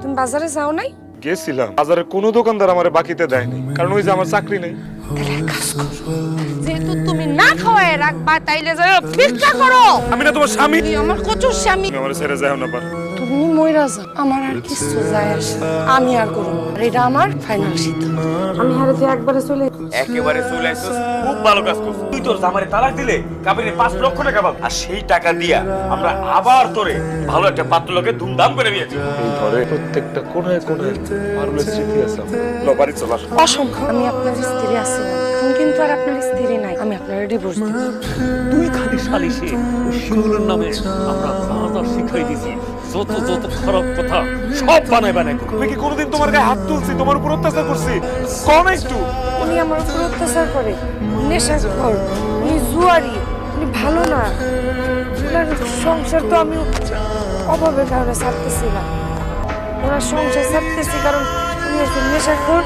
তুমি বাজারে যাও নাই? গেছিলাম, বাজারে কোনো দোকানদার আমারে বাকিতে দেয়নি, কারণ ওই যে আমার চাকরি নেই। যেহেতু তুমি না খাওয়ায় রাখবা তাইলে যাও ভিক্ষা করো। আমি না তোমার স্বামী। তুমি আমার কচুর স্বামী। তুমি আমার ছেড়ে যাও না পার। তুমি মইরা যাও, আমার আর কিছু যায় আসে না। আমি আর করব না, এটা আমার ফাইনাল সিদ্ধান্ত। আমি হারাতে একবারে চলে একেবারে চলে আসছিস, খুব ভালো কাজ করছিস। তুই তোর জামাইরে তালাক দিলে কাবিনে 5 লক্ষ টাকা পাবি, আর সেই টাকা দিয়া আমরা আবার তোরে ভালো একটা পাত্রলোকে ধুমধাম করে বিয়ে দিই। এই ঘরে প্রত্যেকটা কোণায় কোণায় পারুলের স্মৃতি আছে। লো বাড়ি চল আসো। অসম্ভব। আমি আপনার স্ত্রী আছি না, এখন কিন্তু আর আপনার স্ত্রী নাই। আমি আপনার ডিভোর্স দেব। তুই খালি সালিশে শিমুলের নামে আমরা বাজার শিখাই দিছি, যত যত খারাপ কথা সব বানাই বানাই। আমি কি কোনোদিন তোমার গায়ে হাত তুলছি, তোমার উপর অত্যাচার করছি? কোন একটু উনি আমার উপর অত্যাচার করে, নেশাখোর, উনি জুয়ারি, উনি ভালো না। ওনার সংসার তো আমি অভাবের কারণে ছাড়তেছি না। ওনার সংসার ছাড়তেছি কারণ উনি একজন নেশাখোর,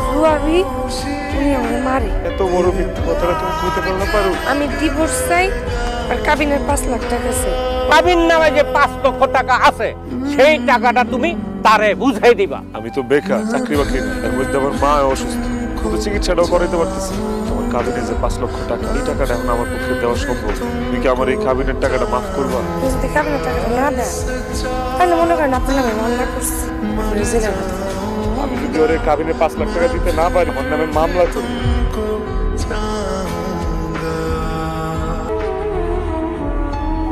জুয়ারি, উনি আমাকে মারে। এত বড় মিথ্যা কথাটা তুমি কইতে পারো না পারো? আমি ডিভোর্স চাই আর কাবিনের 5 লাখ টাকা চাই। কাবিন নামে যে 5 লক্ষ টাকা আছে সেই টাকাটা তুমি তারে বুঝাই দিবা। আমি তো বেকার, চাকরি বাকরি নেই, এর মধ্যে আমার মা অসুস্থ, তো চিকিৎসাটাও করাইতে পারতেছি। তোমার কাবিনে যে 5 লক্ষ টাকা, এই টাকাটা এখন আমার পক্ষে দেওয়া সম্ভব। তুমি কি আমার এই কাবিনের টাকাটা মাফ করবা? আপনি যদি কাবিনের টাকাটা না দেন তাহলে মনে করেন আপনার নামে মামলা করছি, আপনি জেলে হাতে। আমি যদি ওর এই কাবিনে 5 লাখ টাকা দিতে না পারি, আমার নামে মামলা করবো।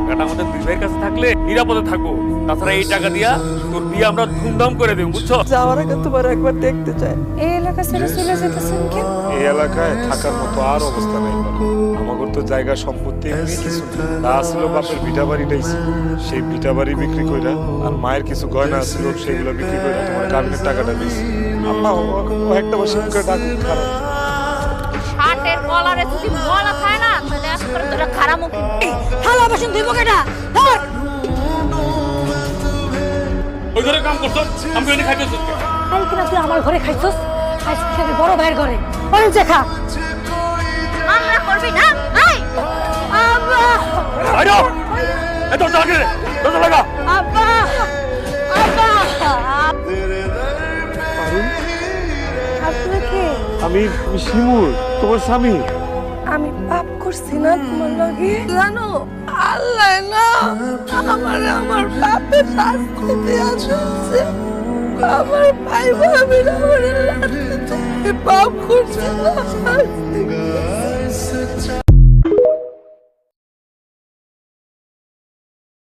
টাকাটা আমাদের দুই ভাইয়ের কাছে থাকলে নিরাপদে থাকবো। তাছাড়া এই টাকা দিয়া তোর বিয়ে আমরা ধুমধাম করে দেব, বুঝছো? যাওয়ার আগে তোমার একবার দেখতে চাই। এই এলাকা ছেড়ে চলে যেতেছেন কেন? এই এলাকায় থাকার মতো আর অবস্থা নেই। আমাদের তো জায়গা সম্পত্তি এমনি কিছু না। তা ছিল বাপের ভিটা বাড়িটাই ছিল, সেই ভিটা বাড়ি বিক্রি কইরা আর মায়ের কিছু গয়না ছিল সেগুলো বিক্রি কইরা তোমার কাবিনের টাকাটা দিয়েছি। আম্মা ও একটা বসে মুখে ডাকুক খারাপ। শার্টের কলারে যদি ময়লা থাকে না তাহলে আজকে তোরা খারাপ মুখে থালা বাসন ধুইব কেডা? ধর। ওই ঘরে কাম করছ, আমি ওখানে খাইতেছ। কালকে না তুই আমার ঘরে খাইছস, আজ খাবি বড় ভাইয়ের ঘরে। ওরে দেখা মামলা করবি না? এই আব্বা, আইডো এ তো জাগে দরজা লাগা। আব্বা, আব্বা। আপনি কে? আমি শিমুল, তোমার স্বামী। আমি পাপ করছি না তোমার লগে? জানো আল্লাহ না আমার পাপে শাস্তি দিয়া দিচ্ছে। আমার ভাই ভাবিরা আমার লাথি দিয়ে পাপ করছে না, শাস্তি